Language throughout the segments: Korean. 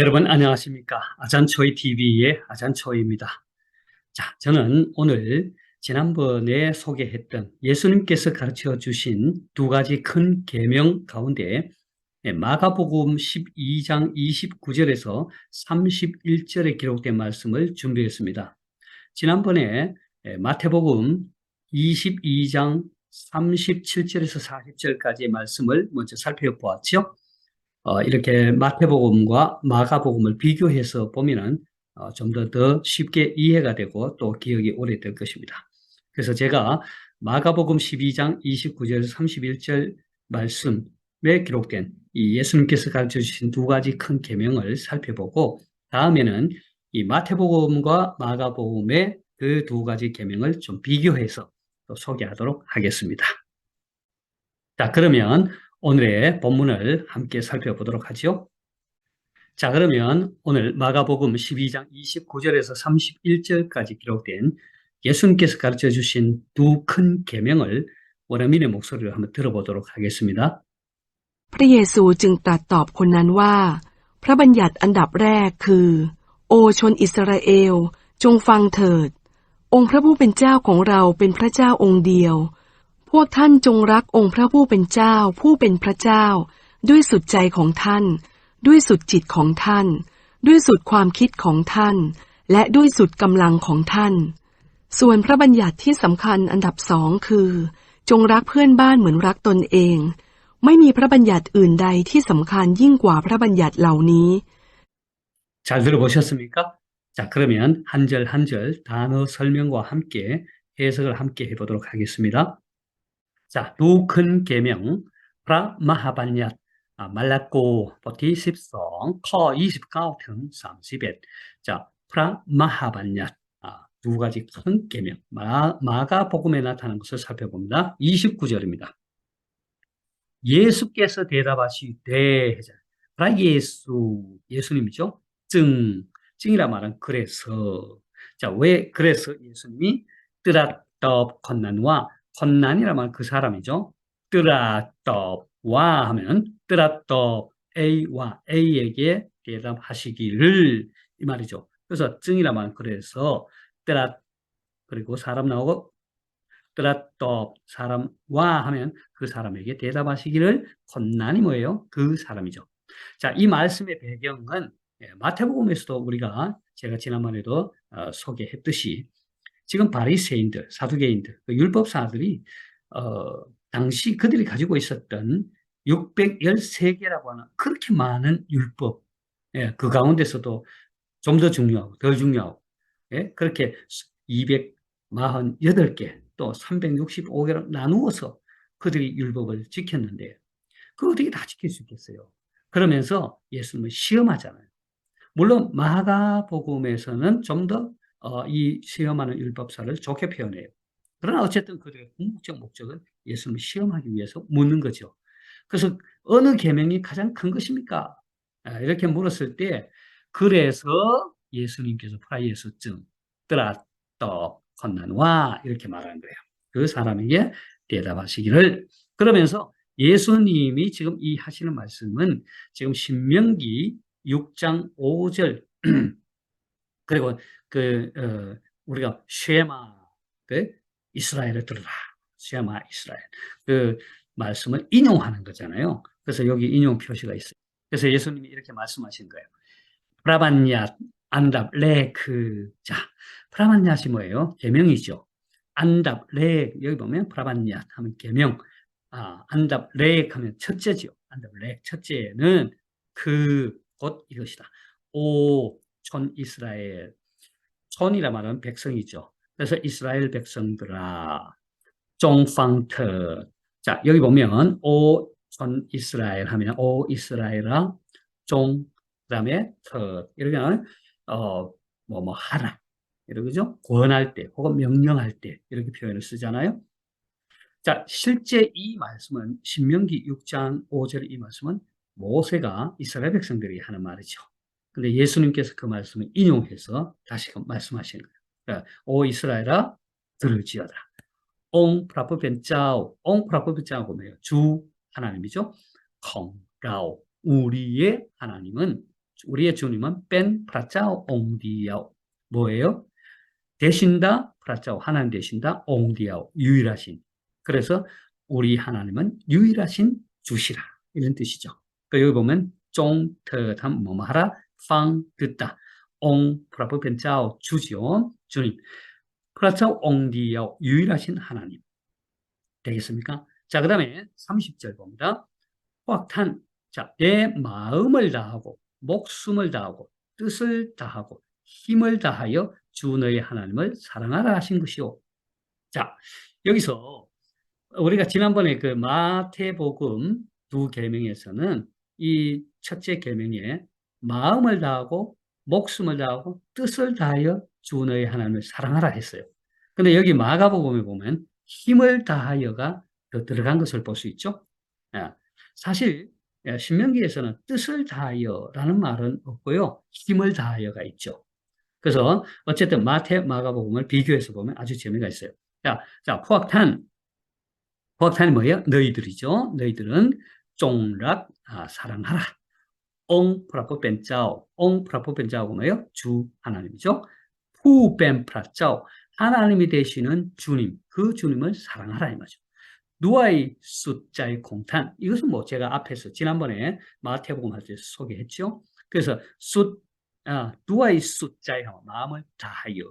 여러분 안녕하십니까? 아잔초이 TV의 아잔초이입니다. 자, 저는 오늘 지난번에 소개했던 예수님께서 가르쳐 주신 두 가지 큰 계명 가운데 마가복음 12장 29절에서 31절에 기록된 말씀을 준비했습니다. 지난번에 마태복음 22장 37절에서 40절까지의 말씀을 먼저 살펴보았죠. 이렇게 마태복음과 마가복음을 비교해서 보면은 좀 더 쉽게 이해가 되고 또 기억이 오래될 것입니다. 그래서 제가 마가복음 12장 29절 31절 말씀에 기록된 이 예수님께서 가르쳐 주신 두 가지 큰 계명을 살펴보고 다음에는 이 마태복음과 마가복음의 그 두 가지 계명을 좀 비교해서 또 소개하도록 하겠습니다. 자, 그러면 오늘의 본문을 함께 살펴보도록 하죠. 자, 그러면 오늘 마가복음 12장 29절에서 31절까지 기록된 예수님께서 가르쳐 주신 두 큰 계명을 원어민의 목소리로 한번 들어보도록 하겠습니다. พระเยซูจึงตรัสตอบคนนั้นว่าพระบัญญัติอันดับแรกคือโอชนอิสราเอลจงฟังเถิดองค์พระผู้เป็นเจ้าของเราเป็นพระเจ้าองค์เดียวพวกท่านจงรักองค์พระผู้เป็นเจ้าผู้เป็นพระเจ้าด้วยสุดใจของท่านด้วยสุดจิตของท่านด้วยสุดความคิดของท่านและด้วยสุดกำลังของท่านส่วนพระบัญญัติที่สำคัญอันดับสองคือจงรักเพื่อนบ้านเหมือนรักตนเองไม่มีพระบัญญัติอื่นใดที่สำคัญยิ่งกว่าพระบัญญัติเหล่านี้ 잘 들어보셨습니까? 자, 그러면 한 절 한 절 단어 설명과 함께 해석을 함께 해보도록 하겠습니다. 자, 두 큰 계명, 프라 마하반얏, 말라고 보티 12, 커 29 ถึง 31. 자, 프라 마하반얏, 두 가지 큰 계명, 마가복음에 나타난 것을 살펴봅니다. 29절입니다. 예수께서 대답하시되, 프라 예수님이죠. 증이라 말은 그래서. 자, 왜 그래서 예수님이 뜨라떡 건난와 건난이라 말은 그 사람이죠. 뜨라떡와 하면 뜨라떡 A와 A에게 대답하시기를 이 말이죠. 그래서 증이라 말은 그래서 뜨라 그리고 사람 나오고 뜨라떡 사람와 하면 그 사람에게 대답하시기를 건난이 뭐예요? 그 사람이죠. 자, 이 말씀의 배경은 마태복음에서도 우리가 제가 지난번에도 소개했듯이 지금 바리새인들, 사두개인들, 그 율법사들이 당시 그들이 가지고 있었던 613개라고 하는 그렇게 많은 율법, 그 가운데서도 좀 더 중요하고 덜 중요하고 그렇게 248개 또 365개로 나누어서 그들이 율법을 지켰는데 그거 어떻게 다 지킬 수 있겠어요? 그러면서 예수님을 시험하잖아요. 물론 마가복음에서는 좀 더 이 시험하는 율법사를 좋게 표현해요. 그러나 어쨌든 그들의 궁극적 목적은 예수님을 시험하기 위해서 묻는 거죠. 그래서 어느 계명이 가장 큰 것입니까? 이렇게 물었을 때 그래서 예수님께서 프라이에서증 뜨라떡 건난와 이렇게 말하는 거예요. 그 사람에게 대답하시기를. 그러면서 예수님이 지금 이 하시는 말씀은 지금 신명기 6장 5절 그리고 우리가 쉐마 이스라엘을 들으라 쉐마 이스라엘 그 말씀을 인용하는 거잖아요. 그래서 여기 인용 표시가 있어요. 그래서 예수님이 이렇게 말씀하신 거예요. 프라반얏 안답 레크 자 프라반얏이 뭐예요? 계명이죠. 안답 레 여기 보면 프라반얏 하면 계명 안답 레 하면 첫째죠. 안답 레 첫째는 곧 이것이다. 촌 이스라엘 촌이라 말은 백성이죠. 그래서 이스라엘 백성들아 종팡터 자 여기 보면 촌 이스라엘 하면 이스라엘아 종 그다음에 이러면 하라 이러죠. 권할 때 혹은 명령할 때 이렇게 표현을 쓰잖아요. 자 실제 이 말씀은 신명기 6장 5절 이 말씀은 모세가 이스라엘 백성들이 하는 말이죠. 근데 예수님께서 그 말씀을 인용해서 다시 말씀하시는 거예요. 그러니까, 오 이스라엘아 들을지어다. 옹 프라포벤짜오 옹 프라포벤짜오가 뭐예요? 주 하나님이죠. 콩라오 우리의 하나님은 우리의 주님은 뺀 프라짜오 옹디야오. 뭐예요? 되신다, 프라짜오. 하나님 되신다, 옹디야오. 유일하신. 그래서 우리 하나님은 유일하신 주시라. 이런 뜻이죠. 그 여기 보면 쫑特함 뭐뭐 하라, 팡 듣다. 옹 프라포 벤짜오 주지요. 주님. 프라짜오 옹디야오. 유일하신 하나님. 되겠습니까? 자, 그 다음에 30절 봅니다. 확탄. 자, 내 마음을 다하고, 목숨을 다하고, 뜻을 다하고, 힘을 다하여 주 너의 하나님을 사랑하라 하신 것이요. 자, 여기서 우리가 지난번에 그 마태복음 두 계명에서는 이 첫째 계명에 마음을 다하고, 목숨을 다하고, 뜻을 다하여 주 너의 하나님을 사랑하라 했어요. 근데 여기 마가복음에 보면 힘을 다하여가 더 들어간 것을 볼 수 있죠. 사실 신명기에서는 뜻을 다하여라는 말은 없고요. 힘을 다하여가 있죠. 그래서 어쨌든 마태, 마가복음을 비교해서 보면 아주 재미가 있어요. 자, 포악탄이 뭐예요? 너희들이죠. 너희들은 쫑락 사랑하라. 옹 프라포 벤짜오. 옹 프라포 벤짜오가 뭐예요? 주 하나님이죠. 푸 벤 프라짜오. 하나님이 되시는 주님, 그 주님을 사랑하라 이 말이죠. 누아의 숫자의 공탄. 이것은 뭐 제가 앞에서 지난번에 마태복음 할 때 소개했죠. 그래서 누아의 숫자의 마음을 다하여.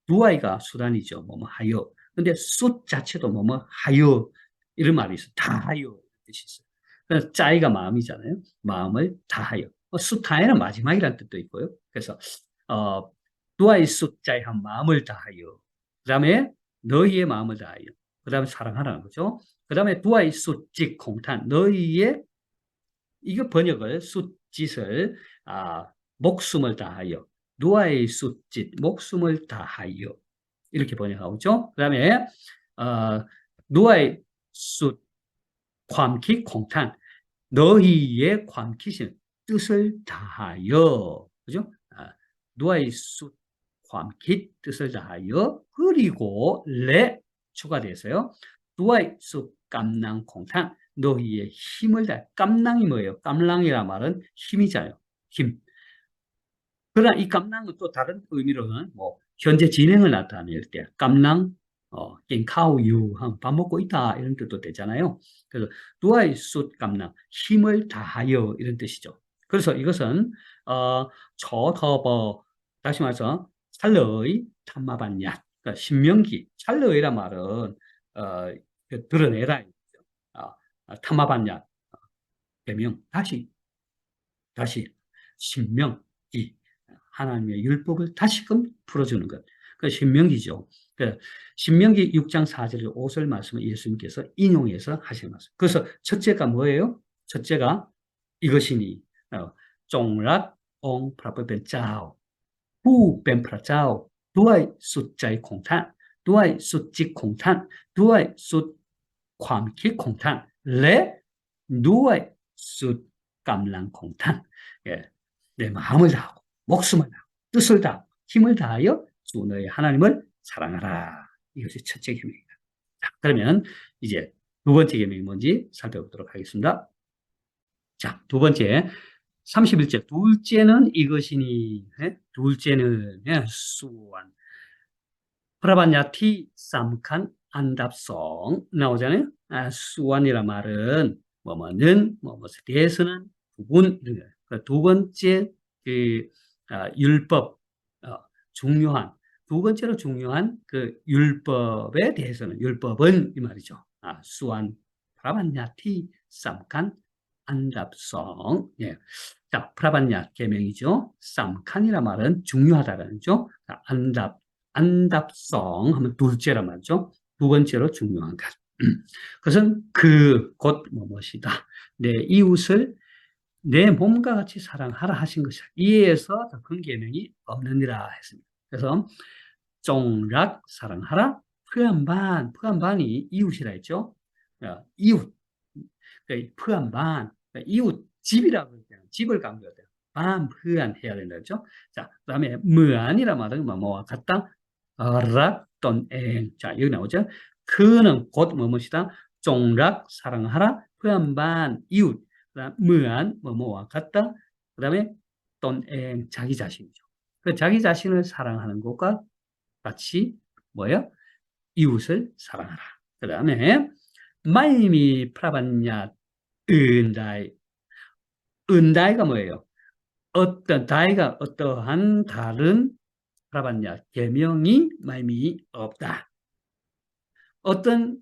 누아이가 수단이죠. 뭐뭐 하여. 근데 숫 자체도 뭐뭐 하여. 이런 말이 있어요. 다하여. 뜻이 있어요. 그래서 짜이가 마음이잖아요. 마음을 다하여. 숫하에는 마지막이라는 뜻도 있고요. 그래서 누아의 숫자의 한 마음을 다하여. 그 다음에 너희의 마음을 다하여. 그 다음에 사랑하라는 거죠. 그 다음에 두아이 숫짓 공탄. 너희의 이거 번역을 숫짓을 목숨을 다하여. 누아의 숫짓 목숨을 다하여. 이렇게 번역하죠. 그 다음에 누아의 숫ความคิ 공탄. 너희의ความคิ신 뜻을 다하여. 그죠? 누아의 숫ความคิ 뜻을 다하여. 그리고 레 추가돼서요. 누아의 숫 깜낭 공탄. 너희의 힘을 다해. 깜낭이 뭐예요? 깜낭이란 말은 힘이잖아요. 힘. 그러나 이 깜낭은 또 다른 의미로는 뭐 현재 진행을 나타낼 때 깜낭 깽카오유 밥 먹고 있다 이런 뜻도 되잖아요. 그래서 누아의 숫 깜낭 힘을 다하여 이런 뜻이죠. 그래서 이것은 저더버 다시 말해서 찰러의 탐마반야 그러니까 신명기 찰러의란 말은 드러내라 탐마반야 개명 다시 신명기 하나님의 율법을 다시금 풀어주는 것. 그 신명기죠. 그 신명기 6장 4절에 5절 말씀을 예수님께서 인용해서 하신 말씀. 그래서 첫째가 뭐예요? 첫째가 이것이니 쫑락 옹 프라포 벤짜오 후 벤 프라짜오 두아이 숫자의 공탄 두아이 숫직 공탄 두아이 숫ความคิ 공탄 레 누아이 숫 깜랑 공탄 내 마음을 다하고 목숨을 다하고 뜻을 다하고 힘을 다하여 주 너의 하나님을 사랑하라. 이것이 첫째 계명입니다. 자, 그러면 이제 두 번째 계명이 뭔지 살펴보도록 하겠습니다. 자, 두 번째 31절 둘째는 이것이니 둘째는 수완 프라반야티 쌈칸 안답성 나오잖아요. 수완이란 말은 뭐뭐는 뭐뭐에 대해서는 부분 이런 거예요. 두 번째 율법 중요한 두 번째로 중요한 그 율법에 대해서는 율법은 이 말이죠. 수완 프라반야티 쌈칸 안답성. 예. 자, 프라반야 계명이죠. 쌈칸이란 말은 중요하다라는 거죠. 안답성 하면 둘째란 말이죠. 두 번째로 중요한 것. 그것은 곧 무엇이다. 내 이웃을 내 몸과 같이 사랑하라 하신 것이다. 이에서 더 큰 계명이 없느니라 했습니다. 그래서 쫑락 사랑하라 푸안반이 이웃이라 했죠. 이웃 푸안반 이웃 집이라고 그러잖아요. 집을 강조해요. 반 푸안 해야 된다 그죠? 자, 그다음에 무안이라 말은 뭐와 같다. 락 또는 엥. 자, 여기 나오죠. 그는 곧 무엇이다. 쫑락 사랑하라 푸안반 이웃. 그다음 무안 뭐와 같다. 그다음에 또는 자기 자신이죠. 그 자기 자신을 사랑하는 것과 같이 뭐예요? 이웃을 사랑하라. 그 다음에 마이미 프라반야 은다이. 은다이가 뭐예요? 다이가 어떠한 다른 프라반야 계명이 마이미 없다. 어떤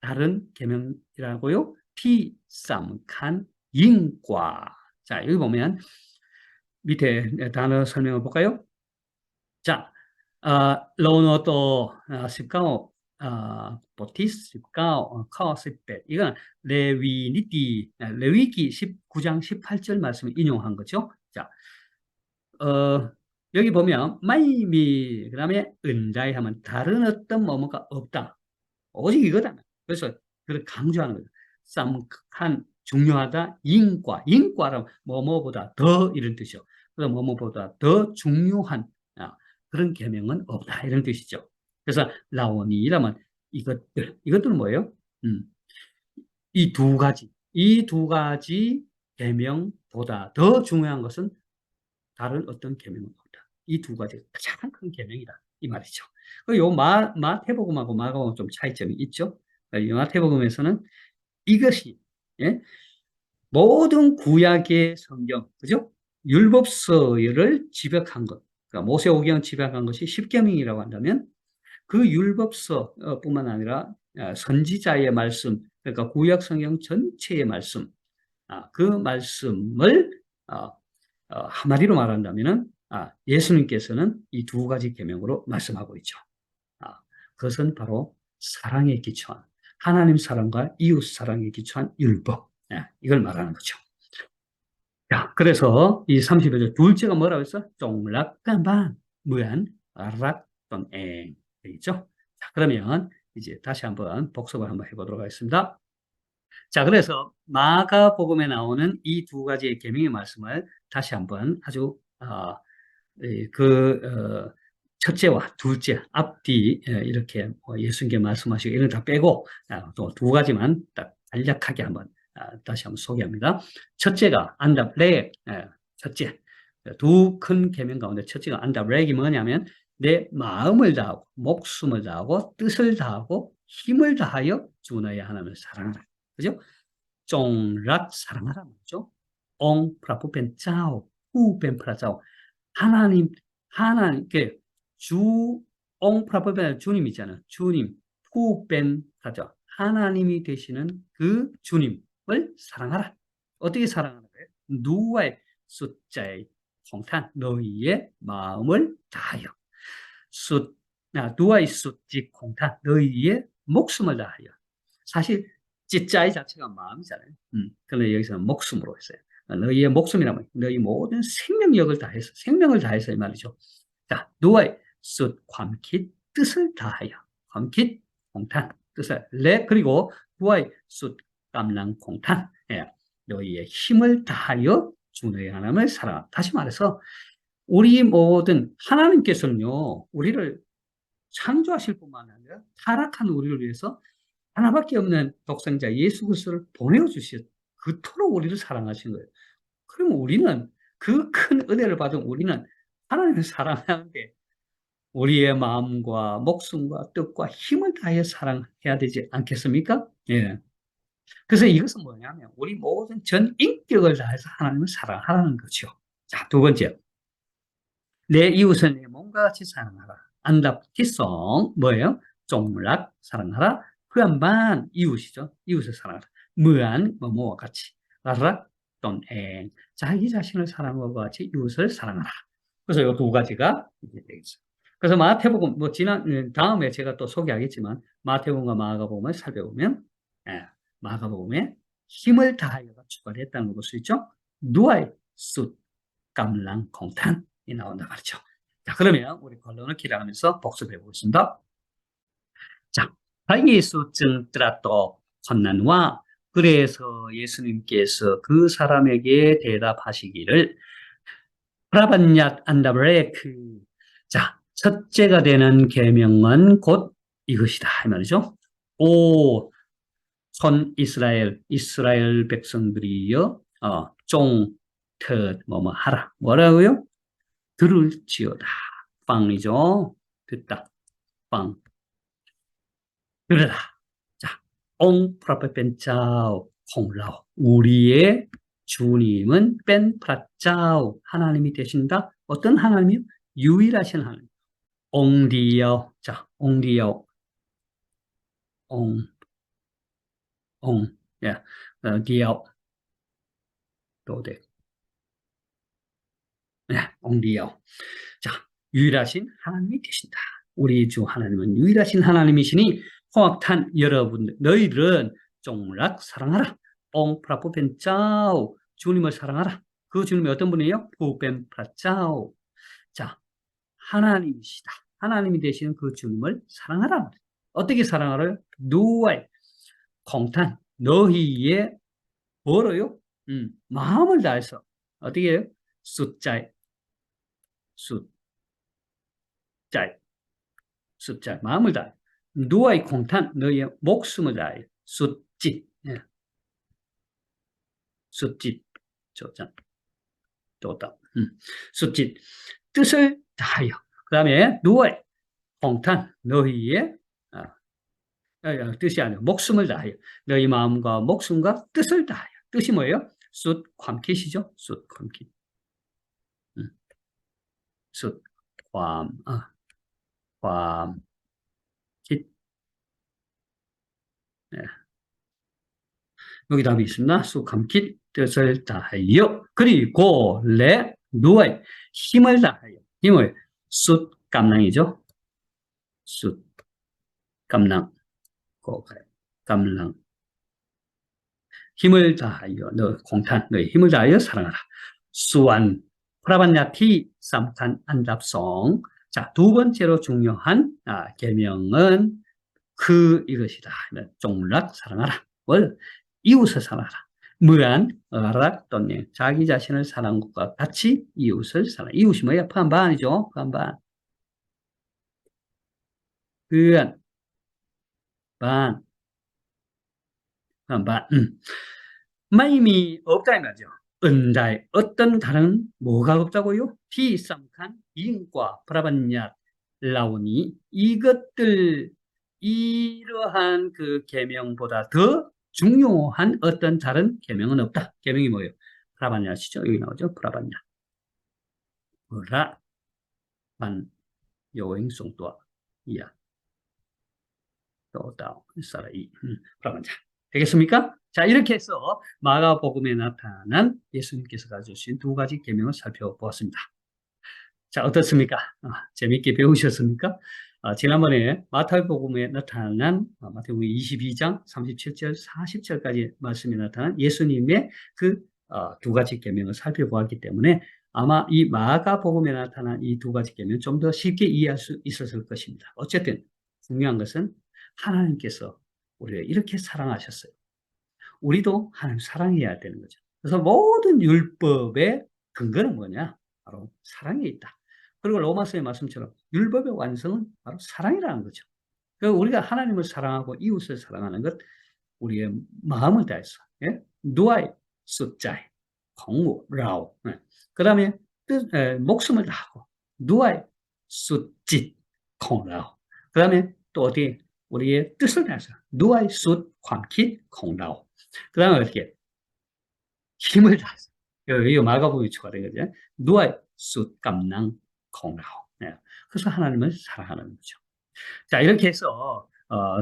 다른 계명이라고요? 피삼칸 인과. 자, 여기 보면 밑에 단어 설명을 볼까요? 자, 로노또 십가오 보티스 십가오 카오 십배. 이건 레위기 19장 18절 말씀을 인용한 거죠. 자, 여기 보면 마이미 그다음에 은다이 하면 다른 어떤 뭐뭐가 없다. 오직 이거다. 그래서 그걸 강조하는 거죠. 쌈한 중요하다. 인과라면 뭐뭐보다 더 이런 뜻이죠. 그래서 뭐뭐보다 더 중요한 그런 계명은 없다 이런 뜻이죠. 그래서 라오니라면 이것들은 뭐예요? 이 두 가지 계명보다 더 중요한 것은 다른 어떤 계명은 없다. 이 두 가지가 가장 큰 계명이다 이 말이죠. 요 마태복음하고 마가복음 좀 차이점이 있죠. 이 마태복음에서는 이것이 모든 구약의 성경, 그죠? 율법서를 집약한 것, 그러니까 모세오경 집약한 것이 십계명이라고 한다면 그 율법서뿐만 아니라 선지자의 말씀, 그러니까 구약 성경 전체의 말씀, 그 말씀을 한마디로 말한다면은 예수님께서는 이 두 가지 계명으로 말씀하고 있죠. 그것은 바로 사랑에 기초한 하나님 사랑과 이웃 사랑에 기초한 율법, 이걸 말하는 거죠. 자, 그래서 이 31절 둘째가 뭐라고 했어? 쫑락간반 무한 락돈 엥 되겠죠? 자, 그러면 이제 다시 한번 복습을 한번 해보도록 하겠습니다. 자, 그래서 마가복음에 나오는 이 두 가지의 계명의 말씀을 다시 한번 아주 첫째와 둘째, 앞뒤 이렇게 예수님께 말씀하시고 이런 다 빼고 또 두 가지만 딱 간략하게 한번 다시 한번 소개합니다. 첫째가 안답렉, 첫째 두 큰 계명 가운데 첫째가 안답렉이 뭐냐면 내 마음을 다하고 목숨을 다하고 뜻을 다하고 힘을 다하여 주 너의 하나님을 사랑하라. 그죠? 쫑락 사랑하라 말이죠. 옹 프라푸펜 짜오 후펜 프라짜오. 하나님께 옹 프라푸펜 주님이잖아요. 주님 후펜 프라짜오. 하나님이 되시는 그 주님을 사랑하라. 어떻게 사랑하는 거예요? 누와의 숫자의 통탄 너희의 마음을 다하여 누와의 숫지 공탄 너희의 목숨을 다하여. 사실 찌짜이 자체가 마음이잖아요. 그런데 여기서는 목숨으로 했어요. 너희의 목숨이라면 너희 모든 생명력을 다해서 생명을 다해서 이 말이죠. 자, 누와의 숫ความคิด 뜻을 다하여ความคิด 공탄 뜻을 그리고 누와의 숫 감랑 공탄 너희의 힘을 다하여 주 너희 하나님을 사랑하라. 다시 말해서 우리 모든 하나님께서는요 우리를 창조하실 뿐만 아니라 타락한 우리를 위해서 하나밖에 없는 독생자 예수 그리스도를 보내주셨 그토록 우리를 사랑하신 거예요. 그러면 우리는 그 큰 은혜를 받은 우리는 하나님을 사랑하는데 우리의 마음과 목숨과 뜻과 힘을 다해 사랑해야 되지 않겠습니까? 예. 그래서 이것은 뭐냐면 우리 모든 전 인격을 다해서 하나님을 사랑하라는 거죠. 자, 두 번째. 내 이웃을 내 몸과 같이 사랑하라. 안답티송 뭐예요? 쫑락 사랑하라. 그한반 이웃이죠. 이웃을 사랑하라. 무한 뭐뭐와 같이. 라락 똥 자기 자신을 사랑하는 것과 같이 이웃을 사랑하라. 그래서 이 두 가지가 이제 되겠어요. 그래서 마태복음 다음에 제가 또 소개하겠지만 마태복음과 마가복음을 살펴보면 마가복음에 힘을 다하여가 추가했다는 걸 볼 수 있죠. 누아의 숫 감랑 공탄이 나온다 말이죠. 자, 그러면 우리 결론을 기록하면서 복습해 보겠습니다. 자, 예수증 뜨라또 건난와 그래서 예수님께서 그 사람에게 대답하시기를 프라반얏 안다브레크. 자, 첫째가 되는 계명은 곧 이것이다 이 말이죠. 오, 전 이스라엘 백성들이여, 뭐뭐 하라. 뭐라고요? 들을지어다. 빵이죠. 듣다. 빵. 들으라. 자, 옹 프라페 벤짜오 콩라오. 우리의 주님은 뺀 프라짜오 하나님이 되신다. 어떤 하나님이요? 유일하신 하나님. 옹디요. 자, 옹디요. 옹, 옹. 예. 디요. 또 돼. 예, 옹디요. 자, 유일하신 하나님이 되신다. 우리 주 하나님은 유일하신 하나님이시니 홍학탄 여러분 너희들은 쫑락 사랑하라. 옹 프라포 벤짜오 주님을 사랑하라. 그 주님이 어떤 분이에요? 부벤 프라짜오. 자, 하나님이시다. 하나님이 되시는 그 주님을 사랑하라. 어떻게 사랑하라요? 누아이 공탄 너희의 뭐로요? 마음을 다해서 어떻게 해요? 숫자에 숫자에 숫자 마음을 다해. 누아이 공탄 너희의 목숨을 다해. 숫짓 예. 숫짓 좋다. 좋다. 숫짓 뜻을 다하여. 그 다음에 누아이 공탄 너희의 뜻이 아니라 목숨을 다하여. 너희 마음과 목숨과 뜻을 다하여. 뜻이 뭐예요? 숫 괌킷이죠. 숫 괌킷. 숫 괌. 괌킷. 네. 여기 답이 있습니다. 숫캄킷 뜻을 다하여. 그리고 누아의 힘을 다하여. 힘을 숫 깜랑이죠. 숫 깜랑. 깜랑. 힘을 다하여 너 공탄 너의 힘을 다하여 사랑하라. 수완 프라반야티 쌈탄 안답성. 자, 두 번째로 중요한 계명은 이것이다. 종락 사랑하라. 뭘 이웃을 사랑하라. 무한 어락 또는 자기 자신을 사랑한 것과 같이 이웃을 사랑. 이웃이 뭐예요? 반반이죠. 반반. 반. 반. 반반. 마임이 없다 이 말이죠. 은다의 어떤 다른 뭐가 없다고요? 비쌈칸 인과 브라반야 라오니 이것들 이러한 그 계명보다 더 중요한 어떤 다른 계명은 없다. 계명이 뭐예요? 브라반야시죠. 여기 나오죠. 브라반야. 브라반 요행송도아 이야 또다 사라이 브라반야. 되겠습니까? 자, 이렇게 해서 마가복음에 나타난 예수님께서 가져주신 두 가지 계명을 살펴보았습니다. 자, 어떻습니까? 재밌게 배우셨습니까? 지난번에 마태복음에 나타난 마태복음 22장 37절 40절까지 말씀이 나타난 예수님의 그 두 가지 계명을 살펴보았기 때문에 아마 이 마가복음에 나타난 이 두 가지 계명 좀 더 쉽게 이해할 수 있었을 것입니다. 어쨌든 중요한 것은 하나님께서 우리를 이렇게 사랑하셨어요. 우리도 하나님 사랑해야 되는 거죠. 그래서 모든 율법의 근거는 뭐냐? 바로 사랑에 있다. 그리고 로마서의 말씀처럼 율법의 완성은 바로 사랑이라는 거죠. 그러니까 우리가 하나님을 사랑하고 이웃을 사랑하는 것, 우리의 마음을 다해서, 예? 누아이, 숫자이, 공무, 라오. 예. 그 다음에 목숨을 다하고, 누아이, 숫짓, 공라오. 그 다음에 또 어디, 우리의 뜻을 다해서, 누아이, 숫, 광킷, 공라오. 그 다음에 어떻게, 힘을 다해서, 여기 마가복음이 추가된 거죠. 누아이, 숫, 깜낭, 공라오. 예. 그래서 하나님을 사랑하는 거죠. 자, 이렇게 해서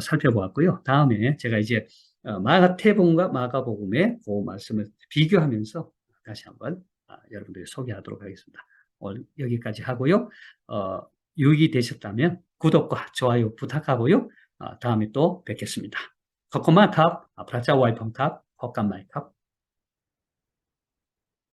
살펴보았고요. 다음에 제가 이제 마가복음과 마가복음의 그 말씀을 비교하면서 다시 한번 여러분들에게 소개하도록 하겠습니다. 오늘 여기까지 하고요. 유익이 되셨다면 구독과 좋아요 부탁하고요. 다음에 또 뵙겠습니다. 코코마탑, 프라자 와이펑탑, 헛간마이탑.